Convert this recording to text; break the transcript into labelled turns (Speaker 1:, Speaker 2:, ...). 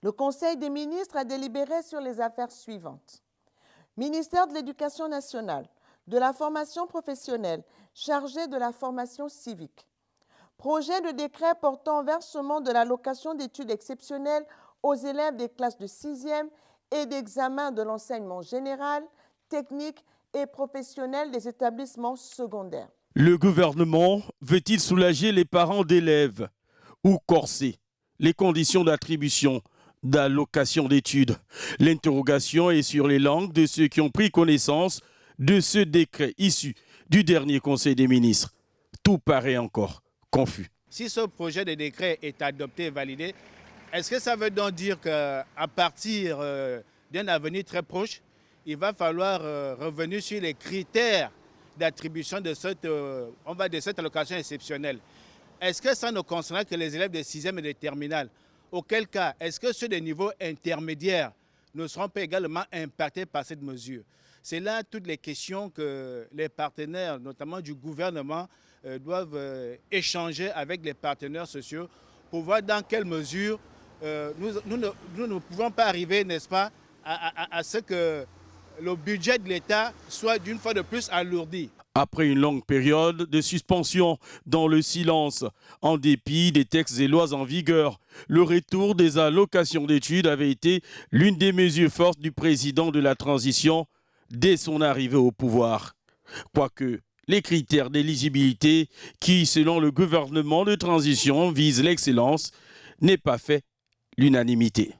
Speaker 1: Le Conseil des ministres a délibéré sur les affaires suivantes. Ministère de l'Éducation nationale, de la formation professionnelle, chargé de la formation civique. Projet de décret portant versement de l'allocation d'études exceptionnelles aux élèves des classes de 6e et d'examen de l'enseignement général, technique et professionnel des établissements secondaires.
Speaker 2: Le gouvernement veut-il soulager les parents d'élèves ou corser les conditions d'attribution d'allocation d'études? L'interrogation est sur les langues de ceux qui ont pris connaissance de ce décret issu du dernier Conseil des ministres. Tout paraît encore confus.
Speaker 3: Si ce projet de décret est adopté et validé, est-ce que ça veut donc dire qu'à partir d'un avenir très proche, il va falloir revenir sur les critères d'attribution de cette allocation exceptionnelle? Est-ce que ça ne concernera que les élèves de 6e et de terminale? Auquel cas, est-ce que ceux des niveaux intermédiaires ne seront pas également impactés par cette mesure? C'est là toutes les questions que les partenaires, notamment du gouvernement, doivent échanger avec les partenaires sociaux pour voir dans quelle mesure nous ne pouvons pas arriver, n'est-ce pas, à ce que le budget de l'État soit d'une fois de plus alourdi.
Speaker 2: Après une longue période de suspension dans le silence, en dépit des textes et lois en vigueur, le retour des allocations d'études avait été l'une des mesures fortes du président de la transition dès son arrivée au pouvoir. Quoique les critères d'éligibilité qui, selon le gouvernement de transition, visent l'excellence, n'aient pas fait l'unanimité.